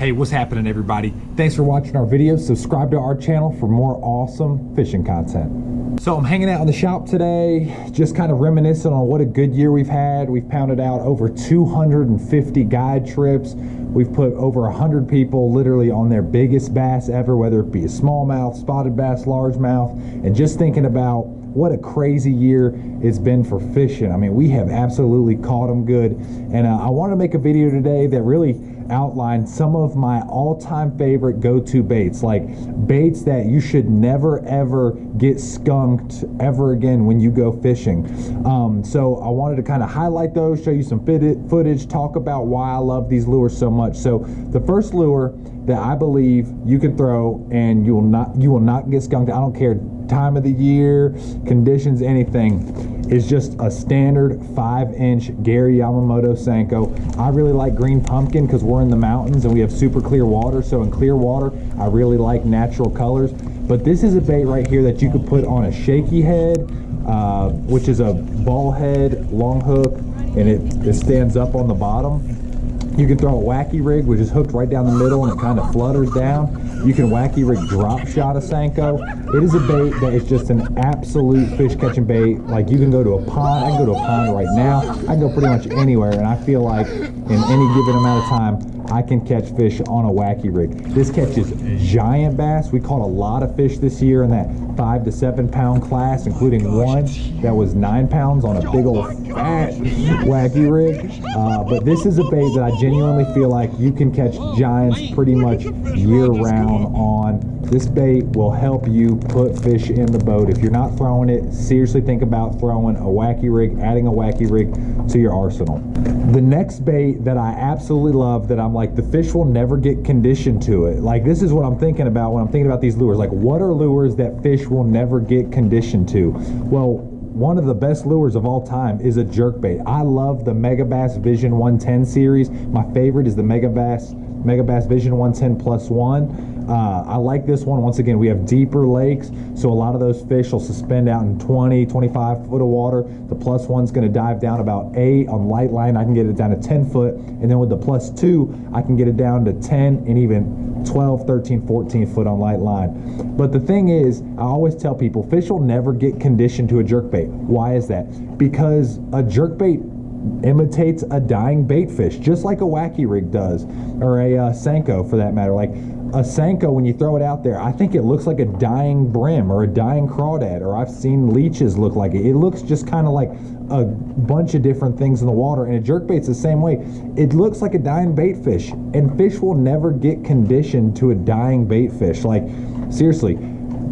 Hey, what's happening, everybody? Thanks for watching our videos. Subscribe to our channel for more awesome fishing content. So I'm hanging out in the shop today, just kind of reminiscing on what a good year we've had. We've pounded out over 250 guide trips. We've put over 100 people literally on their biggest bass ever, whether it be a smallmouth, spotted bass, largemouth, and just thinking about what a crazy year it's been for fishing. I mean, we have absolutely caught them good. And I want to make a video today that really outline some of my all-time favorite go-to baits, like baits that you should never ever get skunked ever again when you go fishing. So I wanted to kind of highlight those, show you some footage, talk about why I love these lures so much. So the first lure that I believe you can throw and you will not get skunked, I don't care time of the year, conditions, anything, is just a standard 5-inch Gary Yamamoto Senko. I really like green pumpkin because we're in the mountains and we have super clear water. So in clear water, I really like natural colors. But this is a bait right here that you could put on a shaky head, which is a ball head, long hook, and it stands up on the bottom. You can throw a wacky rig, which is hooked right down the middle and it kind of flutters down. You can wacky rig drop shot a Senko. It is a bait that is just an absolute fish catching bait. Like, you can go to a pond. I can go to a pond right now. I can go pretty much anywhere, and I feel like in any given amount of time I can catch fish on a wacky rig. This catches giant bass. We caught a lot of fish this year in that 5 to 7 pound class, including one that was 9 pounds on a big old fat wacky rig. But this is a bait that I genuinely feel like you can catch giants pretty much year round on. This bait will help you put fish in the boat. If you're not throwing it, seriously think about throwing a wacky rig, adding a wacky rig to your arsenal. The next bait that I absolutely love, that I'm like, the fish will never get conditioned to it. Like, this is what I'm thinking about when I'm thinking about these lures. Like, what are lures that fish will never get conditioned to? Well, one of the best lures of all time is a jerkbait. I love the Megabass Vision 110 series. My favorite is the Megabass Vision 110 +1. I like this one. Once again, we have deeper lakes, so a lot of those fish will suspend out in 20, 25 foot of water. The +1's going to dive down about 8 on light line. I can get it down to 10 foot, and then with the +2, I can get it down to 10 and even 12, 13, 14 foot on light line. But the thing is, I always tell people, fish will never get conditioned to a jerkbait. Why is that? Because a jerkbait imitates a dying bait fish, just like a wacky rig does, or a Senko for that matter. Like a Senko, when you throw it out there, I think it looks like a dying brim or a dying crawdad, or I've seen leeches look like it. It looks just kind of like a bunch of different things in the water, and a jerkbait's the same way. It looks like a dying bait fish, and fish will never get conditioned to a dying bait fish. Like, seriously,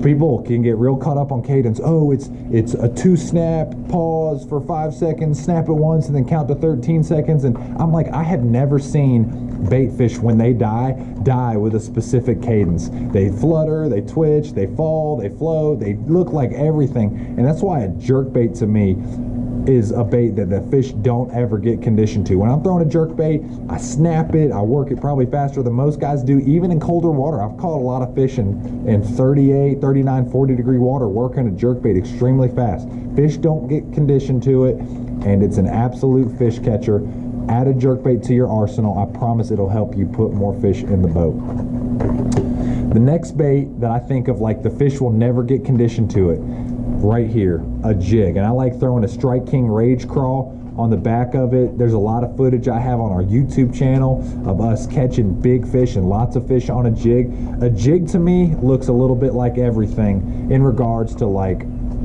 people can get real caught up on cadence. Oh, it's a 2-snap, pause for 5 seconds, snap it once, and then count to 13 seconds. And I'm like, I have never seen bait fish, when they die with a specific cadence. They flutter, they twitch, they fall, they float, they look like everything. And that's why a jerkbait to me is a bait that the fish don't ever get conditioned to. When I'm throwing a jerkbait, I snap it, I work it probably faster than most guys do, even in colder water. I've caught a lot of fish in 38, 39, 40 degree water working a jerkbait extremely fast. Fish don't get conditioned to it, and it's an absolute fish catcher. Add a jerkbait to your arsenal. I promise it'll help you put more fish in the boat. The next bait that I think of, like, the fish will never get conditioned to it, right here, a jig. And I like throwing a Strike King Rage Crawl on the back of it. There's a lot of footage I have on our YouTube channel of us catching big fish and lots of fish on a jig. A jig to me looks a little bit like everything in regards to like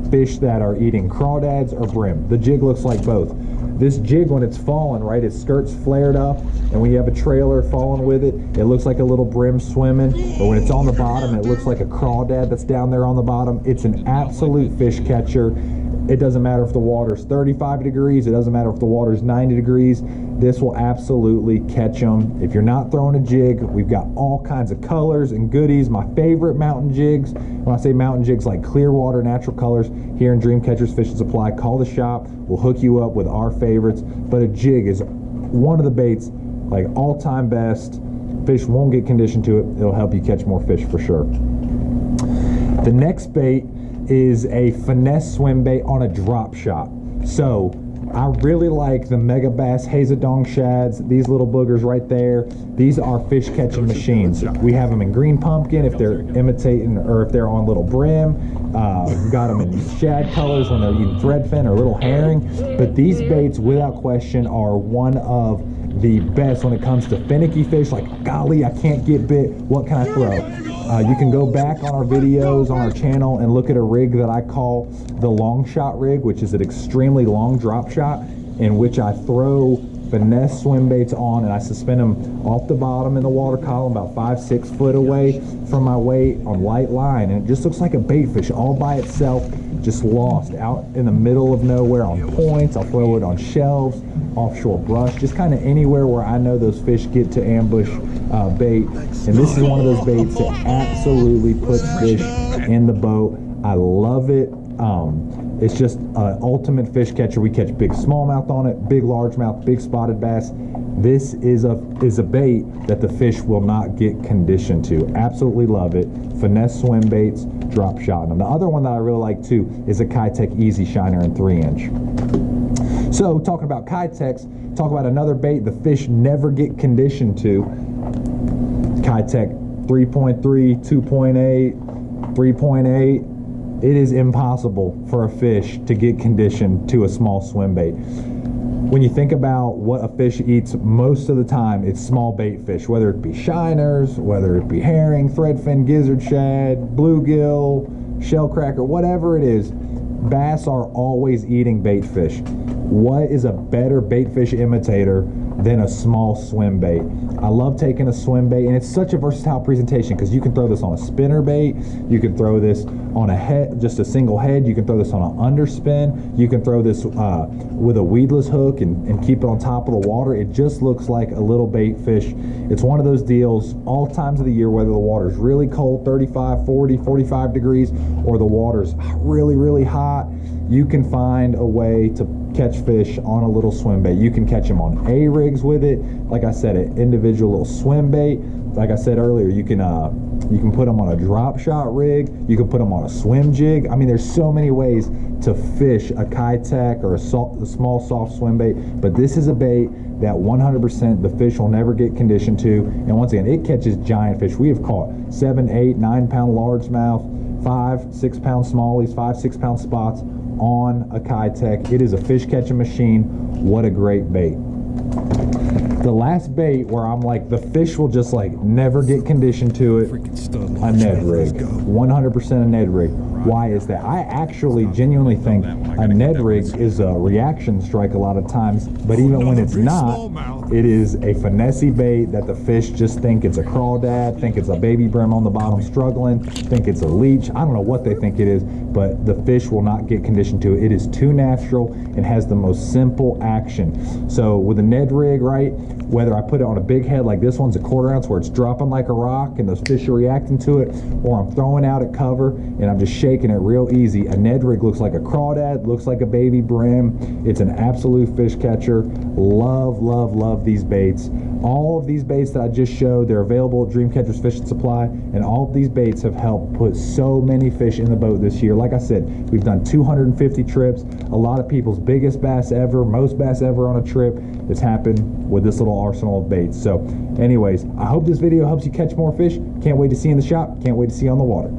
fish that are eating crawdads or brim. The jig looks like both. This jig, when it's falling, right, its skirt's flared up, and when you have a trailer falling with it, it looks like a little brim swimming. But when it's on the bottom, it looks like a crawdad that's down there on the bottom. It's an absolute fish catcher. It doesn't matter if the water's 35 degrees. It doesn't matter if the water's 90 degrees. This will absolutely catch them. If you're not throwing a jig, we've got all kinds of colors and goodies. My favorite mountain jigs, when I say mountain jigs, like clear water, natural colors, here in Dream Catchers Fish and Supply. Call the shop. We'll hook you up with our favorites. But a jig is one of the baits, like all-time best. Fish won't get conditioned to it. It'll help you catch more fish for sure. The next bait is a finesse swim bait on a drop shot. So I really like the Mega Bass Hazadong shads. These little boogers right there, these are fish catching machines. We have them in green pumpkin if they're imitating, or if they're on little brim. We've got them in shad colors when they're eating threadfin or little herring. But these baits, without question, are one of the best when it comes to finicky fish. Like, golly, I can't get bit, what can I throw? You can go back on our videos on our channel and look at a rig that I call the long shot rig, which is an extremely long drop shot in which I throw Finesse swim baits on, and I suspend them off the bottom in the water column about 5-6 foot away from my weight on light line, and it just looks like a bait fish all by itself, just lost out in the middle of nowhere on points. I'll throw it on shelves, offshore brush, just kind of anywhere where I know those fish get to ambush bait. And this is one of those baits that absolutely puts fish in the boat. I love it. It's just an ultimate fish catcher. We catch big smallmouth on it, big largemouth, big spotted bass. This is a bait that the fish will not get conditioned to. Absolutely love it. Finesse swim baits, drop shot. And the other one that I really like too is a Kitech Easy Shiner in 3-inch. So talking about Kitechs, talk about another bait the fish never get conditioned to. Kitech 3.3, 2.8, 3.8. It is impossible for a fish to get conditioned to a small swim bait. When you think about what a fish eats most of the time, it's small bait fish, whether it be shiners, whether it be herring, threadfin, gizzard shad, bluegill, shellcracker, whatever it is. Bass are always eating bait fish. What is a better bait fish imitator than a small swim bait? I love taking a swim bait, and it's such a versatile presentation because you can throw this on a spinner bait, you can throw this on a head, just a single head, you can throw this on an underspin, you can throw this with a weedless hook and keep it on top of the water. It just looks like a little bait fish. It's one of those deals all times of the year, whether the water's really cold, 35, 40, 45 degrees, or the water's really, really hot, you can find a way to catch fish on a little swim bait. You can catch them on A-rigs with it. Like I said, an individual little swim bait. Like I said earlier, you can put them on a drop shot rig. You can put them on a swim jig. I mean, there's so many ways to fish a Kitech or a small soft swim bait, but this is a bait that 100% the fish will never get conditioned to. And once again, it catches giant fish. We have caught 7, 8, 9 pound largemouth, 5, 6 pound smallies, 5, 6 pound spots on a Kitech. It is a fish catching machine. What a great bait. The last bait where I'm like, the fish will just like never get conditioned to it, a Ned Rig. 100% a Ned Rig. Why is that? I actually genuinely think a Ned Rig is a reaction strike a lot of times, but even when it's not, it is a finesse bait that the fish just think it's a crawdad, think it's a baby brim on the bottom struggling, think it's a leech. I don't know what they think it is, but the fish will not get conditioned to it. It is too natural and has the most simple action. So with a Ned Rig, right, whether I put it on a big head like this one's a 1/4 ounce where it's dropping like a rock and those fish are reacting to it, or I'm throwing out at cover and I'm just shaking it real easy, a Ned Rig looks like a crawdad, looks like a baby brim. It's an absolute fish catcher. Love, love, love these baits. All of these baits that I just showed, they're available at Dreamcatchers Fish and Supply, and all of these baits have helped put so many fish in the boat this year. Like I said, we've done 250 trips. A lot of people's biggest bass ever, most bass ever on a trip has happened with this little arsenal of baits. So anyways, I hope this video helps you catch more fish. Can't wait to see you in the shop. Can't wait to see you on the water.